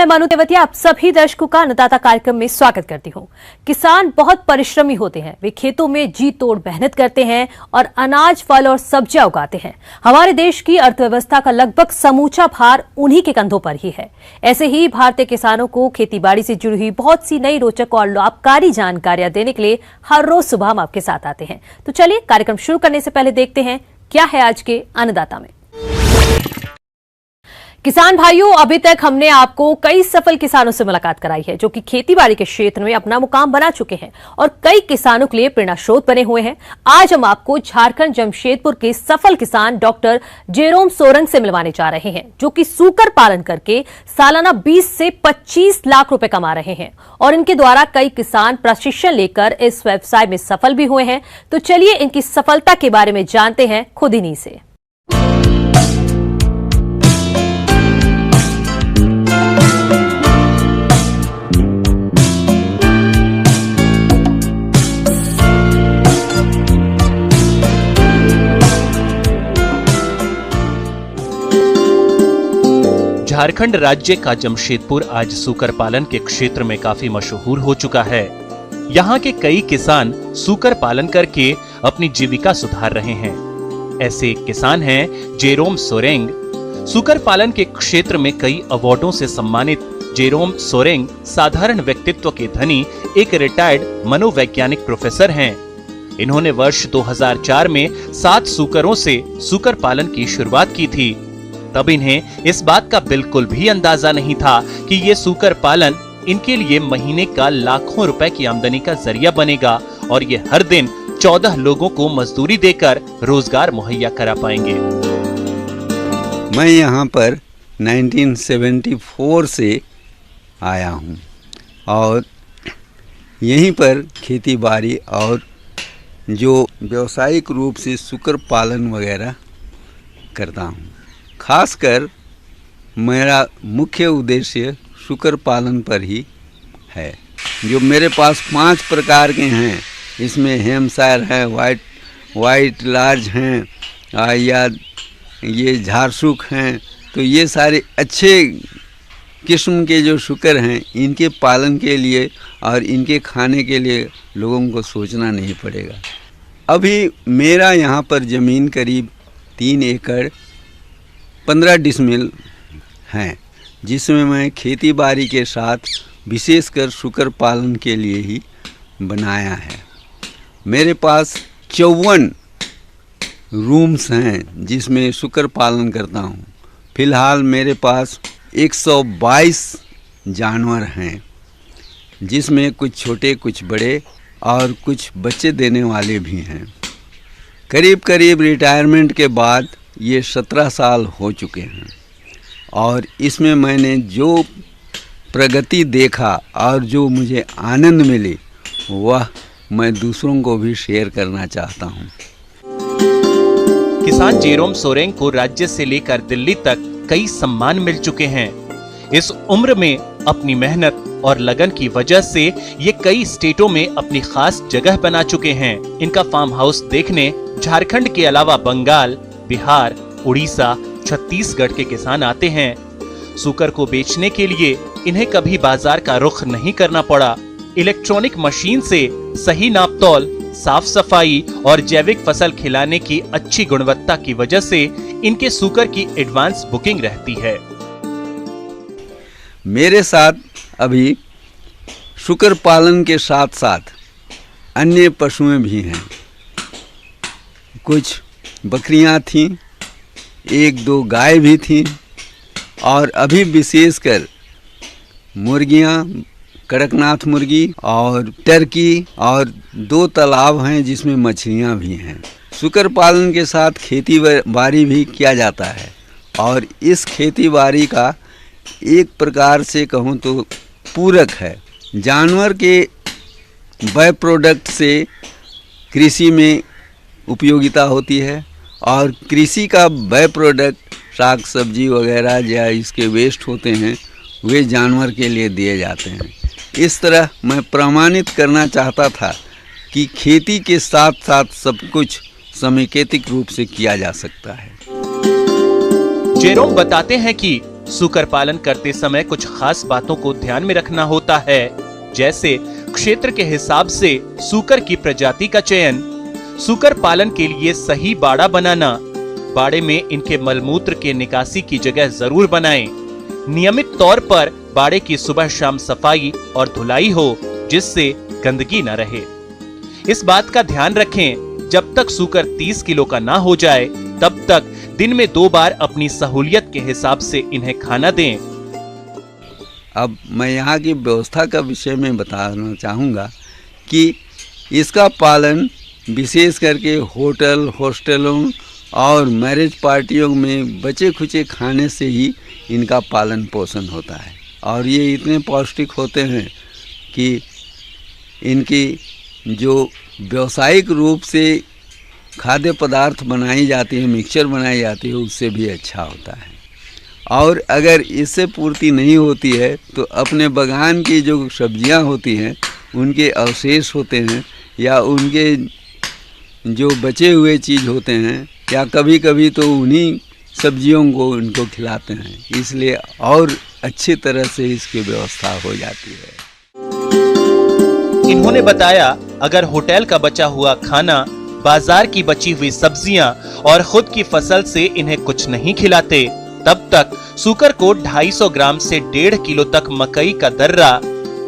मैं मनु तेवतिया आप सभी दर्शकों का अन्नदाता कार्यक्रम में स्वागत करती हूं। किसान बहुत परिश्रमी होते हैं, वे खेतों में जी तोड़ मेहनत करते हैं और अनाज, फल और सब्जियां उगाते हैं। हमारे देश की अर्थव्यवस्था का लगभग समूचा भार उन्हीं के कंधों पर ही है। ऐसे ही भारतीय किसानों को खेतीबाड़ी से जुड़ी हुई बहुत सी नई, रोचक और लाभकारी जानकारियां देने के लिए हर रोज सुबह हम आपके साथ आते हैं। तो चलिए कार्यक्रम शुरू करने से पहले देखते हैं क्या है आज के अन्नदाता में। किसान भाइयों, अभी तक हमने आपको कई सफल किसानों से मुलाकात कराई है जो कि खेतीबाड़ी के क्षेत्र में अपना मुकाम बना चुके हैं और कई किसानों के लिए प्रेरणा स्रोत बने हुए हैं। आज हम आपको झारखंड जमशेदपुर के सफल किसान डॉक्टर जेरोम सोरेंग से मिलवाने जा रहे हैं जो कि सूकर पालन करके सालाना 20 से 25 लाख रुपए कमा रहे हैं और इनके द्वारा कई किसान प्रशिक्षण लेकर इस व्यवसाय में सफल भी हुए हैं। तो चलिए इनकी सफलता के बारे में जानते हैं खुद इन्हीं से। झारखंड राज्य का जमशेदपुर आज सूकर पालन के क्षेत्र में काफी मशहूर हो चुका है। यहाँ के कई किसान सूकर पालन करके अपनी जीविका सुधार रहे हैं। ऐसे एक किसान हैं जेरोम सोरेंग। सूकर पालन के क्षेत्र में कई अवार्डों से सम्मानित जेरोम सोरेंग साधारण व्यक्तित्व के धनी एक रिटायर्ड मनोवैज्ञानिक प्रोफेसर हैं। इन्होंने वर्ष 2004 में 7 सूकरों से सूकर पालन की शुरुआत की थी। तब इन्हें इस बात का बिल्कुल भी अंदाजा नहीं था कि ये सूकर पालन इनके लिए महीने का लाखों रुपए की आमदनी का जरिया बनेगा और ये हर दिन 14 लोगों को मजदूरी देकर रोजगार मुहैया करा पाएंगे। मैं यहाँ पर 1974 से आया हूँ और यहीं पर खेती बाड़ी और जो व्यावसायिक रूप से सूकर पालन वगैरह करता हूँ। खासकर मेरा मुख्य उद्देश्य सूकर पालन पर ही है। जो मेरे पास 5 प्रकार के हैं, इसमें हेम्पशायर है, वाइट लार्ज हैं या ये झारसूख हैं। तो ये सारे अच्छे किस्म के जो सूकर हैं, इनके पालन के लिए और इनके खाने के लिए लोगों को सोचना नहीं पड़ेगा। अभी मेरा यहाँ पर ज़मीन करीब 3 एकड़ 15 डिसमिल हैं, जिसमें मैं खेती बाड़ी के साथ विशेषकर सूकर पालन के लिए ही बनाया है। मेरे पास 54 रूम्स हैं जिसमें सूकर पालन करता हूँ। फिलहाल मेरे पास 122 जानवर हैं, जिसमें कुछ छोटे, कुछ बड़े और कुछ बच्चे देने वाले भी हैं। करीब करीब रिटायरमेंट के बाद ये 17 साल हो चुके हैं और इसमें मैंने जो प्रगति देखा और जो मुझे आनंद मिली वह मैं दूसरों को भी शेयर करना चाहता हूँ। किसान जेरोम सोरेंग को राज्य से लेकर दिल्ली तक कई सम्मान मिल चुके हैं। इस उम्र में अपनी मेहनत और लगन की वजह से ये कई स्टेटों में अपनी खास जगह बना चुके हैं। इनका फार्म हाउस देखने झारखंड के अलावा बंगाल, बिहार, उड़ीसा, छत्तीसगढ़ के किसान आते हैं। सूकर को बेचने के लिए इन्हें कभी बाजार का रुख नहीं करना पड़ा। इलेक्ट्रॉनिक मशीन से सही नापतोल, साफ सफाई और जैविक फसल खिलाने की अच्छी गुणवत्ता की वजह से इनके सूकर की एडवांस बुकिंग रहती है। मेरे साथ अभी सूकर पालन के साथ साथ अन्य पशुएं भी हैं। कुछ बकरियां थीं, 1-2 गाय भी थीं और अभी विशेषकर मुर्गियां, कड़कनाथ मुर्गी और टर्की और 2 तालाब हैं जिसमें मछलियां भी हैं। सूकर पालन के साथ खेती बाड़ी भी किया जाता है और इस खेती बाड़ी का एक प्रकार से कहूँ तो पूरक है। जानवर के बाय प्रोडक्ट से कृषि में उपयोगिता होती है और कृषि का बाय प्रोडक्ट साग सब्जी वगैरह या इसके वेस्ट होते हैं वे जानवर के लिए दिए जाते हैं। इस तरह मैं प्रमाणित करना चाहता था कि खेती के साथ साथ सब कुछ समेकित रूप से किया जा सकता है। जेरोम बताते हैं कि सूकर पालन करते समय कुछ खास बातों को ध्यान में रखना होता है, जैसे क्षेत्र के हिसाब से सूकर की प्रजाति का चयन, सूकर पालन के लिए सही बाड़ा बनाना, बाड़े में इनके मलमूत्र के निकासी की जगह जरूर बनाएं, नियमित तौर पर बाड़े की सुबह शाम सफाई और धुलाई हो जिससे गंदगी न रहे। इस बात का ध्यान रखें, जब तक सूकर 30 किलो का ना हो जाए तब तक दिन में 2 बार अपनी सहूलियत के हिसाब से इन्हें खाना दें। अब मैं यहाँ की व्यवस्था का विषय में बताना चाहूँगा कि इसका पालन विशेष करके होटल, हॉस्टलों और मैरिज पार्टियों में बचे खुचे खाने से ही इनका पालन पोषण होता है। और ये इतने पौष्टिक होते हैं कि इनकी जो व्यावसायिक रूप से खाद्य पदार्थ बनाई जाती है, मिक्सचर बनाई जाती है, उससे भी अच्छा होता है। और अगर इससे पूर्ति नहीं होती है तो अपने बागान की जो सब्जियां होती हैं उनके अवशेष होते हैं या उनके जो बचे हुए चीज़ होते हैं या कभी कभी तो उन्हीं सब्जियों को उनको खिलाते हैं, इसलिए और अच्छी तरह से इसकी व्यवस्था हो जाती है। इन्होंने बताया, अगर होटल का बचा हुआ खाना, बाजार की बची हुई सब्जियां और खुद की फसल से इन्हें कुछ नहीं खिलाते, तब तक सूकर को 250 ग्राम से 1.5 किलो तक मकई का दर्रा,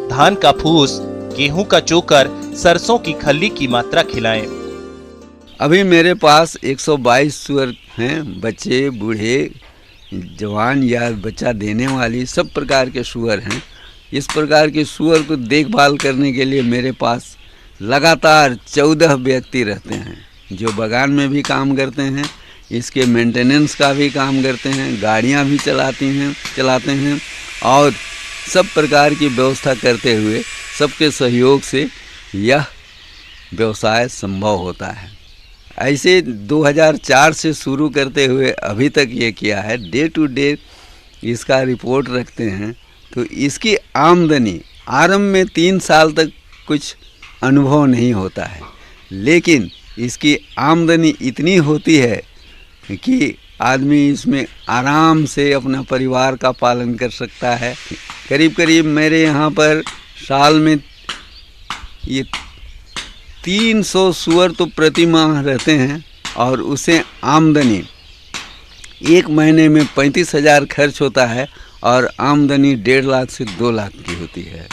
धान का फूस, गेहूं का चोकर, सरसों की खल्ली की मात्रा खिलाएं। अभी मेरे पास 122 सूअर हैं, बच्चे, बूढ़े, जवान या बच्चा देने वाली सब प्रकार के सूअर हैं। इस प्रकार के सूअर को देखभाल करने के लिए मेरे पास लगातार 14 व्यक्ति रहते हैं जो बागान में भी काम करते हैं, इसके मेंटेनेंस का भी काम करते हैं, गाड़ियां भी चलाते हैं और सब प्रकार की व्यवस्था करते हुए सबके सहयोग से यह व्यवसाय संभव होता है। ऐसे 2004 से शुरू करते हुए अभी तक ये किया है। डे टू डे इसका रिपोर्ट रखते हैं तो इसकी आमदनी आरंभ में 3 साल तक कुछ अनुभव नहीं होता है, लेकिन इसकी आमदनी इतनी होती है कि आदमी इसमें आराम से अपना परिवार का पालन कर सकता है। करीब करीब मेरे यहाँ पर साल में ये 300 सूअर तो प्रति माह रहते हैं और उसे आमदनी 1 महीने में 35,000 खर्च होता है और आमदनी 1.5 लाख से 2 लाख की होती है।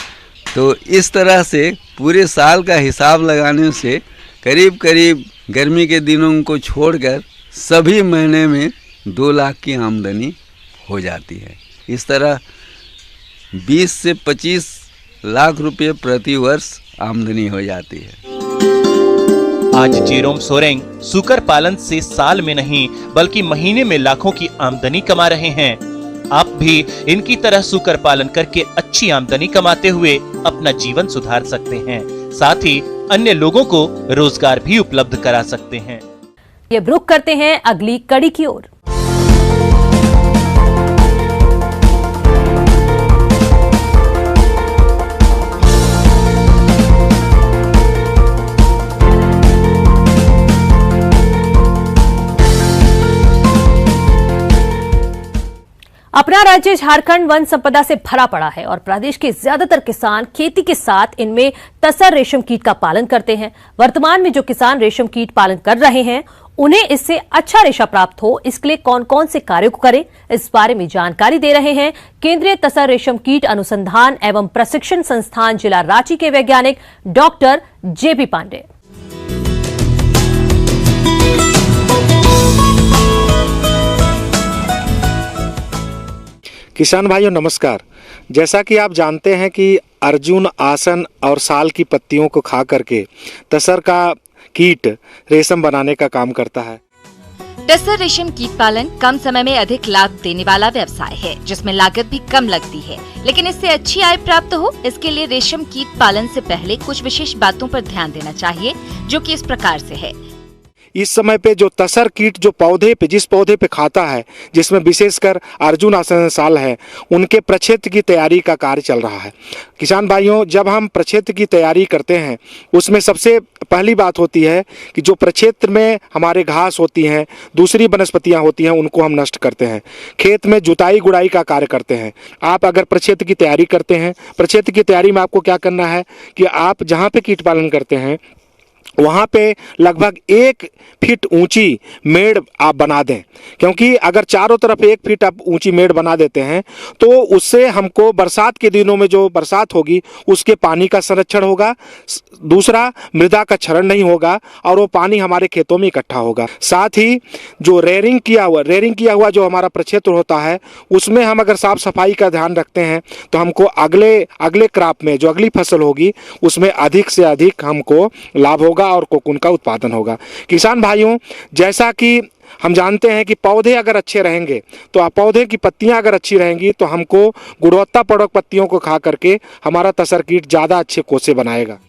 तो इस तरह से पूरे साल का हिसाब लगाने से करीब करीब गर्मी के दिनों को छोड़कर सभी महीने में 2 लाख की आमदनी हो जाती है। इस तरह 20 से 25 लाख रुपए प्रति वर्ष आमदनी हो जाती है। आज जेरोम सोरेंग सूकर पालन से साल में नहीं बल्कि महीने में लाखों की आमदनी कमा रहे हैं। आप भी इनकी तरह सूकर पालन करके अच्छी आमदनी कमाते हुए अपना जीवन सुधार सकते हैं, साथ ही अन्य लोगों को रोजगार भी उपलब्ध करा सकते हैं। ये रुख करते हैं अगली कड़ी की ओर। अपना राज्य झारखंड वन संपदा से भरा पड़ा है और प्रदेश के ज्यादातर किसान खेती के साथ इनमें तसर रेशम कीट का पालन करते हैं। वर्तमान में जो किसान रेशम कीट पालन कर रहे हैं उन्हें इससे अच्छा रेशा प्राप्त हो, इसके लिए कौन कौन से कार्यों को करें, इस बारे में जानकारी दे रहे हैं केंद्रीय तसर रेशम कीट अनुसंधान एवं प्रशिक्षण संस्थान जिला रांची के वैज्ञानिक डॉक्टर जेपी पांडे। किसान भाइयों नमस्कार। जैसा कि आप जानते हैं कि अर्जुन, आसन और साल की पत्तियों को खा करके तसर का कीट रेशम बनाने का काम करता है। तसर रेशम कीट पालन कम समय में अधिक लाभ देने वाला व्यवसाय है, जिसमें लागत भी कम लगती है, लेकिन इससे अच्छी आय प्राप्त हो इसके लिए रेशम कीट पालन से पहले कुछ विशेष बातों पर ध्यान देना चाहिए, जो कि इस प्रकार से है। इस समय पे जो तसर कीट जो पौधे पे जिस पौधे पे खाता है, जिसमें विशेषकर अर्जुन आसन साल है, उनके प्रक्षेत्र की तैयारी का कार्य चल रहा है। किसान भाइयों, जब हम प्रक्षेत्र की तैयारी करते हैं उसमें सबसे पहली बात होती है कि जो प्रक्षेत्र में हमारे घास होती हैं, दूसरी वनस्पतियां होती हैं, उनको हम नष्ट करते हैं। खेत में जुताई गुड़ाई का कार्य करते हैं। आप अगर प्रक्षेत्र की तैयारी करते हैं, प्रक्षेत्र की तैयारी में आपको क्या करना है कि आप जहाँ पे कीट पालन करते हैं वहाँ पे लगभग 1 फीट ऊंची मेड़ आप बना दें, क्योंकि अगर चारों तरफ 1 फीट आप ऊंची मेड़ बना देते हैं तो उससे हमको बरसात के दिनों में जो बरसात होगी उसके पानी का संरक्षण होगा, दूसरा मृदा का क्षरण नहीं होगा और वो पानी हमारे खेतों में इकट्ठा होगा। साथ ही जो रेयरिंग किया हुआ जो हमारा प्रक्षेत्र होता है उसमें हम अगर साफ सफाई का ध्यान रखते हैं तो हमको अगले क्रॉप में जो अगली फसल होगी उसमें अधिक से अधिक हमको लाभ होगा और कोकून का उत्पादन होगा। किसान भाइयों, जैसा कि हम जानते हैं कि पौधे अगर अच्छे रहेंगे तो पौधे की पत्तियां अगर अच्छी रहेंगी तो हमको गुणवत्तापूर्वक पत्तियों को खा करके हमारा तसर कीट ज्यादा अच्छे कोसे बनाएगा।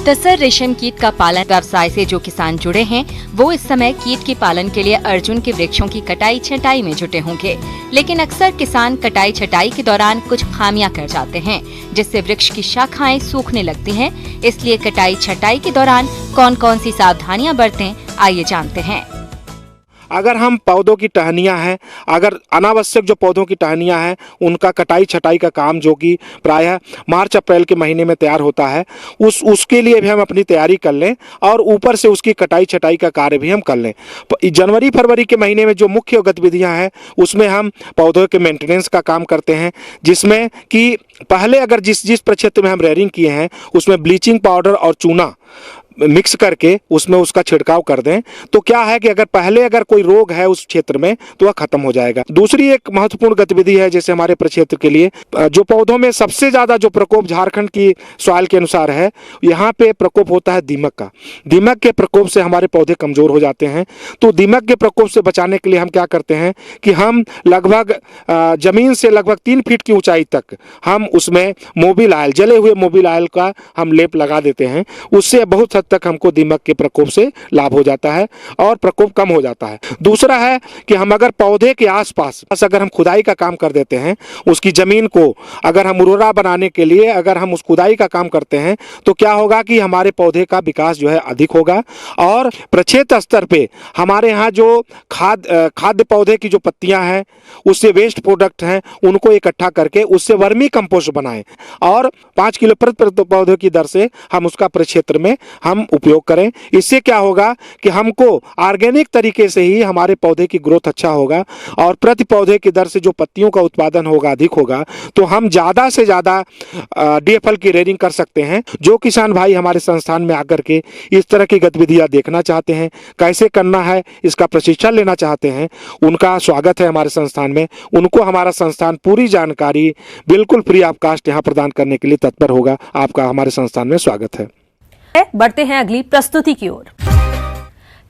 तसर रेशम कीट का पालन व्यवसाय से जो किसान जुड़े हैं वो इस समय कीट के पालन के लिए अर्जुन के वृक्षों की कटाई छटाई में जुटे होंगे, लेकिन अक्सर किसान कटाई छटाई के दौरान कुछ खामियां कर जाते हैं जिससे वृक्ष की शाखाएं सूखने लगती हैं। इसलिए कटाई छटाई के दौरान कौन कौन सी सावधानियां बरतें, आइए जानते हैं। अगर हम पौधों की टहनियाँ हैं, अगर अनावश्यक जो पौधों की टहनियाँ हैं उनका कटाई छटाई का काम जो कि प्रायः मार्च अप्रैल के महीने में तैयार होता है, उसके लिए भी हम अपनी तैयारी कर लें और ऊपर से उसकी कटाई छटाई का कार्य भी हम कर लें। जनवरी फरवरी के महीने में जो मुख्य गतिविधियाँ हैं उसमें हम पौधों के मेंटेनेंस का काम करते हैं, जिसमें कि पहले अगर जिस प्रक्षेत्र में हम रेयरिंग किए हैं उसमें ब्लीचिंग पाउडर और चूना मिक्स करके उसमें उसका छिड़काव कर दें तो क्या है कि अगर कोई रोग है उस क्षेत्र में तो वह खत्म हो जाएगा। दूसरी एक महत्वपूर्ण गतिविधि है जैसे हमारे प्रक्षेत्र के लिए जो पौधों में सबसे ज्यादा जो प्रकोप झारखंड की सॉइल के अनुसार है, यहाँ पे प्रकोप होता है दीमक का। दीमक के प्रकोप से हमारे पौधे कमजोर हो जाते हैं। तो दीमक के प्रकोप से बचाने के लिए हम क्या करते हैं कि हम लगभग जमीन से लगभग 3 फीट की ऊंचाई तक हम उसमें मोबिल ऑयल, जले हुए मोबिल ऑयल का हम लेप लगा देते हैं। उससे बहुत तक हमको दीमक के प्रकोप से लाभ हो जाता है और प्रकोप कम हो जाता है। दूसरा है कि हम अगर पौधे के आसपास अगर हम खुदाई का काम कर देते हैं, उसकी जमीन को अगर हम उर्वरा बनाने के लिए अगर हम उस खुदाई का काम करते हैं तो क्या होगा कि हमारे पौधे का विकास जो है अधिक होगा और प्रक्षेत्र स्तर पे हमारे यहाँ जो खाद्य पौधे की जो पत्तियां हैं उससे वेस्ट प्रोडक्ट हैं उनको इकट्ठा करके उससे वर्मी कंपोस्ट बनाएं और 5 किलो प्रति पौधे की दर से हम उसका प्रक्षेत्र में हम उपयोग करें। इससे क्या होगा कि हमको ऑर्गेनिक तरीके से ही हमारे पौधे की ग्रोथ अच्छा होगा और प्रति पौधे की दर से जो पत्तियों का उत्पादन होगा अधिक होगा, तो हम ज्यादा से ज्यादा DFL की रेयरिंग कर सकते हैं। जो किसान भाई हमारे संस्थान में आकर के इस तरह की गतिविधियां देखना चाहते हैं, कैसे करना है इसका प्रशिक्षण लेना चाहते हैं, उनका स्वागत है हमारे संस्थान में। उनको हमारा संस्थान पूरी जानकारी बिल्कुल फ्री ऑफ कास्ट यहाँ प्रदान करने के लिए तत्पर होगा। आपका हमारे संस्थान में स्वागत है। बढ़ते हैं अगली प्रस्तुति की ओर।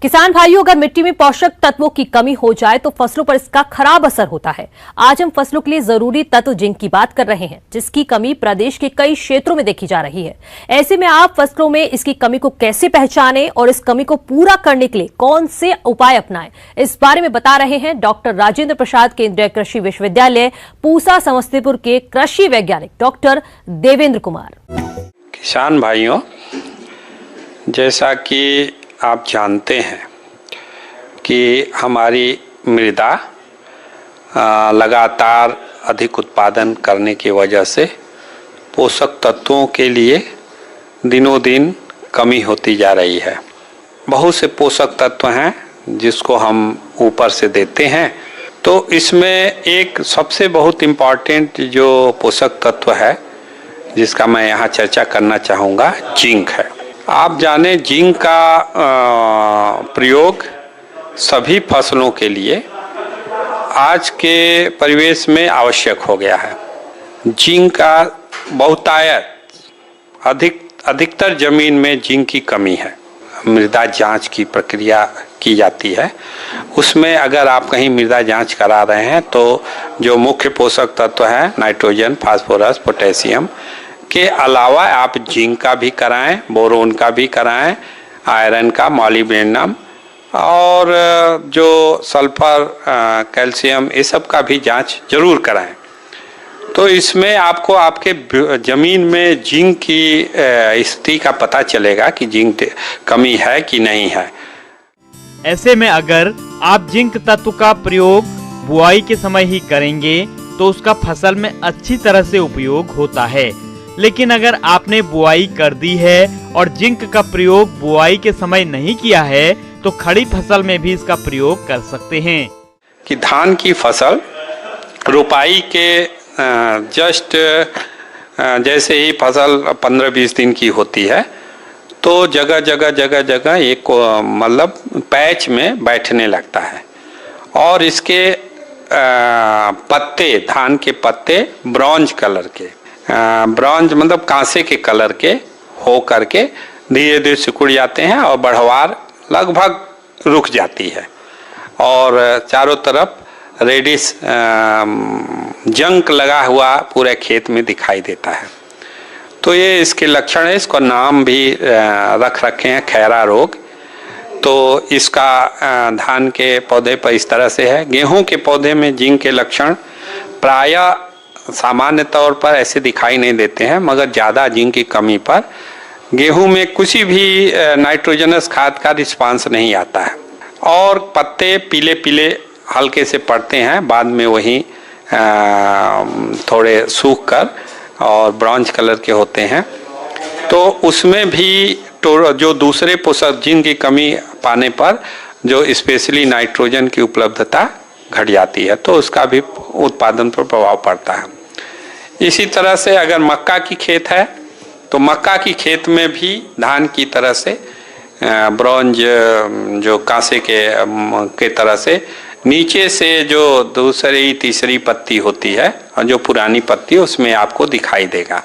किसान भाइयों, अगर मिट्टी में पोषक तत्वों की कमी हो जाए तो फसलों पर इसका खराब असर होता है। आज हम फसलों के लिए जरूरी तत्व जिंक की बात कर रहे हैं, जिसकी कमी प्रदेश के कई क्षेत्रों में देखी जा रही है। ऐसे में आप फसलों में इसकी कमी को कैसे पहचानें और इस कमी को पूरा करने के लिए कौन से उपाय अपनाएं, इस बारे में बता रहे हैं डॉक्टर राजेंद्र प्रसाद केंद्रीय कृषि विश्वविद्यालय पूसा समस्तीपुर के कृषि वैज्ञानिक डॉक्टर देवेंद्र कुमार। किसान भाइयों, जैसा कि आप जानते हैं कि हमारी मृदा लगातार अधिक उत्पादन करने की वजह से पोषक तत्वों के लिए दिनों दिन कमी होती जा रही है। बहुत से पोषक तत्व हैं जिसको हम ऊपर से देते हैं, तो इसमें एक सबसे बहुत इम्पॉर्टेंट जो पोषक तत्व है जिसका मैं यहाँ चर्चा करना चाहूँगा, जिंक है। आप जाने जिंक का प्रयोग सभी फसलों के लिए आज के परिवेश में आवश्यक हो गया है। जिंक का बहुतायत अधिकतर जमीन में जिंक की कमी है। मृदा जांच की प्रक्रिया की जाती है, उसमें अगर आप कहीं मृदा जांच करा रहे हैं तो जो मुख्य पोषक तत्व हैं नाइट्रोजन, फास्फोरस, पोटेशियम के अलावा आप जिंक का भी कराएं, बोरोन का भी कराएं आयरन का, मॉलिब्डेनम और जो सल्फर, कैल्शियम, ये सब का भी जांच जरूर कराएं। तो इसमें आपको आपके ज़मीन में जिंक की स्थिति का पता चलेगा कि जिंक कमी है कि नहीं है। ऐसे में अगर आप जिंक तत्व का प्रयोग बुआई के समय ही करेंगे तो उसका फसल में अच्छी तरह से उपयोग होता है। लेकिन अगर आपने बुआई कर दी है और जिंक का प्रयोग बुआई के समय नहीं किया है तो खड़ी फसल में भी इसका प्रयोग कर सकते हैं। कि धान की फसल रोपाई के जस्ट जैसे ही फसल 15-20 दिन की होती है तो जगह जगह एक मतलब पैच में बैठने लगता है और इसके पत्ते, धान के पत्ते ब्रॉन्ज कलर के, ब्रॉन्ज मतलब कांसे के कलर के हो करके धीरे धीरे सिकुड़ जाते हैं और बढ़वार लगभग रुक जाती है और चारों तरफ रेडिश जंक लगा हुआ पूरे खेत में दिखाई देता है। तो ये इसके लक्षण है। इसको नाम भी रख रखे हैं खैरा रोग। तो इसका धान के पौधे पर इस तरह से है। गेहूं के पौधे में जिंक के लक्षण प्रायः सामान्य तौर पर ऐसे दिखाई नहीं देते हैं, मगर ज़्यादा जिंक की कमी पर गेहूं में किसी भी नाइट्रोजनस खाद का रिस्पांस नहीं आता है और पत्ते पीले पीले हल्के से पड़ते हैं, बाद में वही थोड़े सूख कर और ब्रॉन्ज कलर के होते हैं। तो उसमें भी जो दूसरे पोषक जिंक की कमी पाने पर जो स्पेशली नाइट्रोजन की उपलब्धता घट जाती है तो उसका भी उत्पादन पर प्रभाव पड़ता है। इसी तरह से अगर मक्का की खेत है तो मक्का की खेत में भी धान की तरह से ब्रॉन्ज जो कांसे के तरह से नीचे से जो दूसरी तीसरी पत्ती होती है और जो पुरानी पत्ती उसमें आपको दिखाई देगा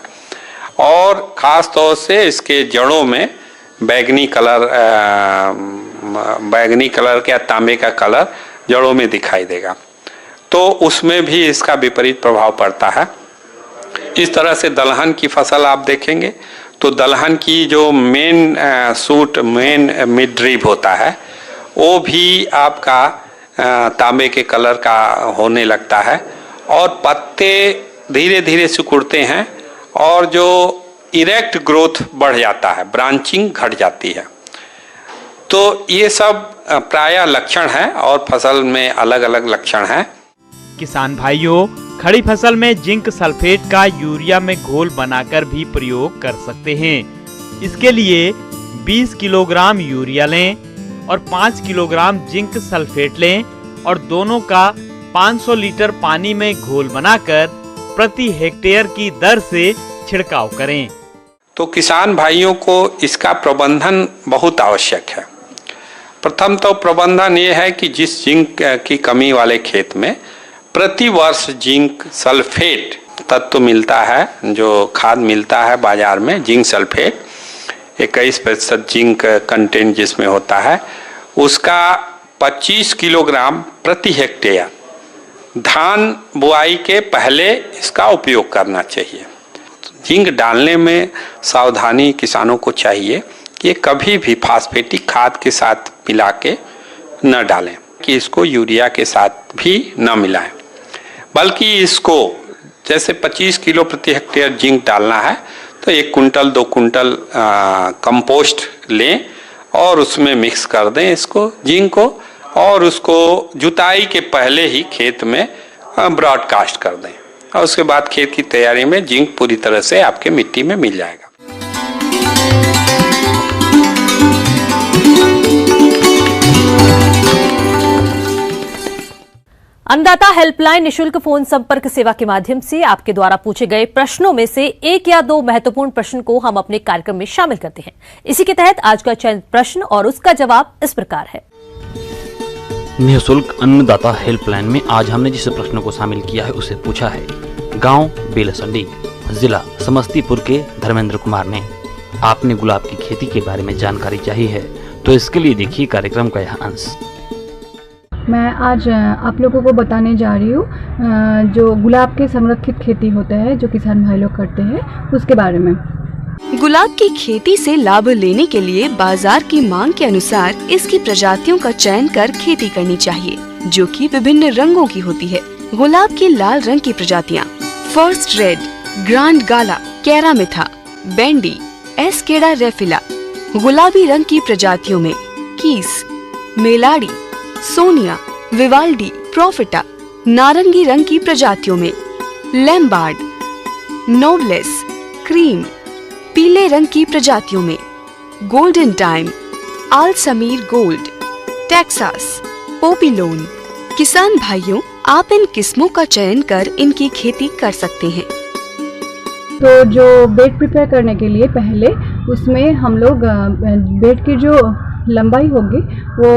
और ख़ास तौर से इसके जड़ों में बैगनी कलर के तांबे का कलर जड़ों में दिखाई देगा। तो उसमें भी इसका विपरीत प्रभाव पड़ता है। इस तरह से दलहन की फसल आप देखेंगे तो दलहन की जो main suit, main mid drip होता है वो भी आपका तांबे के कलर का होने लगता है और पत्ते धीरे धीरे सिकुड़ते हैं और जो इरेक्ट ग्रोथ बढ़ जाता है, ब्रांचिंग घट जाती है। तो ये सब प्रायः लक्षण है और फसल में अलग अलग लक्षण है। किसान भाइयों, खड़ी फसल में जिंक सल्फेट का यूरिया में घोल बनाकर भी प्रयोग कर सकते हैं। इसके लिए 20 किलोग्राम यूरिया लें और 5 किलोग्राम जिंक सल्फेट लें और दोनों का 500 लीटर पानी में घोल बनाकर प्रति हेक्टेयर की दर से छिड़काव करें। तो किसान भाइयों को इसका प्रबंधन बहुत आवश्यक है। प्रथम तो प्रबंधन ये है कि जिस जिंक की कमी वाले खेत में प्रति वर्ष जिंक सल्फेट तत्व मिलता है, जो खाद मिलता है बाजार में, जिंक सल्फेट 21% जिंक कंटेंट जिसमें होता है, उसका 25 किलोग्राम प्रति हेक्टेयर धान बुआई के पहले इसका उपयोग करना चाहिए। जिंक डालने में सावधानी किसानों को चाहिए कि कभी भी फास्फेटिक खाद के साथ मिला के न डालें, कि इसको यूरिया के साथ भी न मिलाएं, बल्कि इसको जैसे 25 किलो प्रति हेक्टेयर जिंक डालना है तो 1 कुंटल 2 कुंटल कंपोस्ट लें और उसमें मिक्स कर दें इसको, जिंक को, और उसको जुताई के पहले ही खेत में ब्रॉडकास्ट कर दें और उसके बाद खेत की तैयारी में जिंक पूरी तरह से आपके मिट्टी में मिल जाएगा। अन्नदाता हेल्पलाइन निशुल्क फोन संपर्क सेवा के माध्यम से आपके द्वारा पूछे गए प्रश्नों में से 1 या 2 महत्वपूर्ण प्रश्न को हम अपने कार्यक्रम में शामिल करते हैं। इसी के तहत आज का चयनित प्रश्न और उसका जवाब इस प्रकार है। निःशुल्क अन्नदाता हेल्पलाइन में आज हमने जिस प्रश्न को शामिल किया है उसे पूछा है गांव बेलसंडी, जिला समस्तीपुर के धर्मेंद्र कुमार ने। आपने गुलाब की खेती के बारे में जानकारी चाहिए है तो इसके लिए देखिए कार्यक्रम का यह अंश। मैं आज आप लोगों को बताने जा रही हूँ जो गुलाब के संरक्षित खेती होता है जो किसान भाई लोग करते हैं उसके बारे में। गुलाब की खेती से लाभ लेने के लिए बाजार की मांग के अनुसार इसकी प्रजातियों का चयन कर खेती करनी चाहिए, जो कि विभिन्न रंगों की होती है। गुलाब की लाल रंग की प्रजातियाँ फर्स्ट रेड, ग्रांड गाला, कैरामिथा, बैंडी, एस्केडा रेफिला। गुलाबी रंग की प्रजातियों में कीस, मेलाडी, सोनिया, विवाल्डी, प्रोफिटा। नारंगी रंग की प्रजातियों में लैम्बार्ड, नोबलेस, क्रीम। पीले रंग की प्रजातियों में गोल्डन टाइम, आल समीर गोल्ड, टेक्सास, पोपीलोन। किसान भाइयों, आप इन किस्मों का चयन कर इनकी खेती कर सकते हैं। तो जो बेड प्रिपेयर करने के लिए पहले उसमें हम लोग बेड की जो लंबाई होगी वो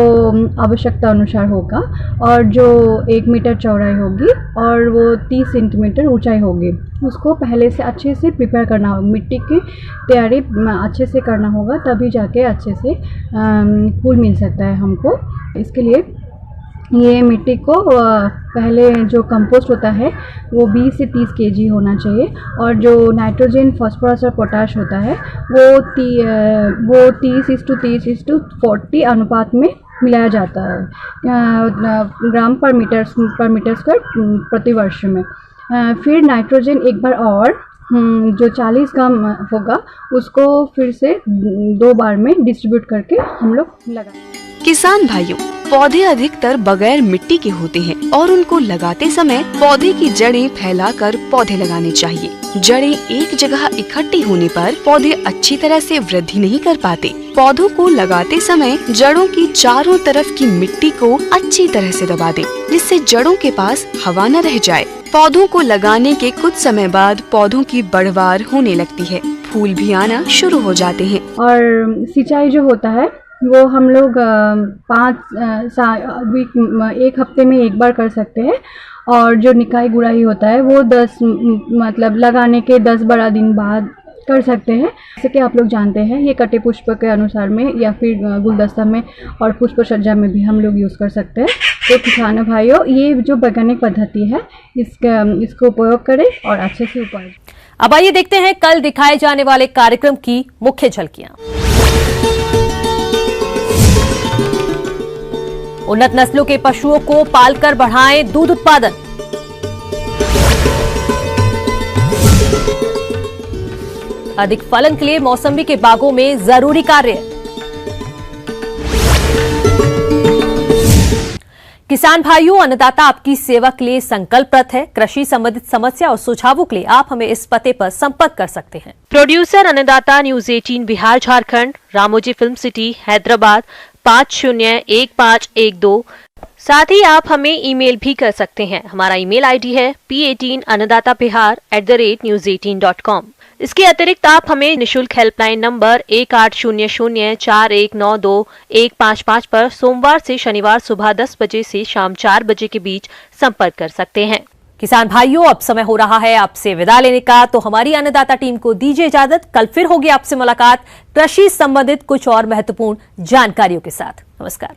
आवश्यकता अनुसार होगा, और जो 1 मीटर चौड़ाई होगी और वो 30 सेंटीमीटर ऊंचाई होगी, उसको पहले से अच्छे से प्रिपेयर करना होगा। मिट्टी की तैयारी अच्छे से करना होगा, तभी जाके अच्छे से फूल मिल सकता है हमको। इसके लिए ये मिट्टी को पहले जो कंपोस्ट होता है वो 20 से 30 केजी होना चाहिए, और जो नाइट्रोजन, फास्फोरस और पोटाश होता है वो 30:30:40 अनुपात में मिलाया जाता है ग्राम पर मीटर स्क्वायर प्रति वर्ष में। फिर नाइट्रोजन एक बार और जो 40 ग्राम होगा उसको फिर से 2 बार में डिस्ट्रीब्यूट करके हम लोग लगाएंगे। किसान भाइयों, पौधे अधिकतर बगैर मिट्टी के होते हैं और उनको लगाते समय पौधे की जड़ें फैलाकर पौधे लगाने चाहिए। जड़ें एक जगह इकट्ठी होने पर पौधे अच्छी तरह से वृद्धि नहीं कर पाते। पौधों को लगाते समय जड़ों की चारों तरफ की मिट्टी को अच्छी तरह से दबा दें, जिससे जड़ों के पास हवा न रह जाए। पौधों को लगाने के कुछ समय बाद पौधों की बढ़वार होने लगती है, फूल भी आना शुरू हो जाते हैं। और सिंचाई जो होता है वो हम लोग 1 हफ्ते में एक बार कर सकते हैं, और जो निकाई गुड़ाई होता है वो 10 मतलब लगाने के 10-12 दिन बाद कर सकते हैं। जैसे कि आप लोग जानते हैं ये कटे पुष्प के अनुसार में या फिर गुलदस्ता में और पुष्प सज्जा में भी हम लोग यूज़ कर सकते हैं। तो किसान भाइयों, ये जो वैज्ञानिक पद्धति है इसको उपयोग करें और अच्छे से उपयोग। अब आइए देखते हैं कल दिखाए जाने वाले कार्यक्रम की मुख्य झलकियां। उन्नत नस्लों के पशुओं को पालकर बढ़ाएं दूध उत्पादन। अधिक फलन के लिए मौसम्बी के बागों में जरूरी कार्य। किसान भाइयों, अन्नदाता आपकी सेवा के लिए संकल्परत है। कृषि संबंधित समस्या और सुझावों के लिए आप हमें इस पते पर संपर्क कर सकते हैं। प्रोड्यूसर अन्नदाता, news 18 Bihar Jharkhand, Ramoji film city, Hyderabad 501512। साथ ही आप हमें ईमेल भी कर सकते हैं। हमारा ईमेल आईडी है p18annadatabihar@news18.com। इसके अतिरिक्त आप हमें निशुल्क हेल्पलाइन नंबर 18004192-155 पर सोमवार से शनिवार सुबह 10 बजे से शाम 4 बजे के बीच संपर्क कर सकते हैं। किसान भाइयों, अब समय हो रहा है आपसे विदा लेने का, तो हमारी अन्नदाता टीम को दीजिए इजाजत। कल फिर होगी आपसे मुलाकात कृषि संबंधित कुछ और महत्वपूर्ण जानकारियों के साथ। नमस्कार।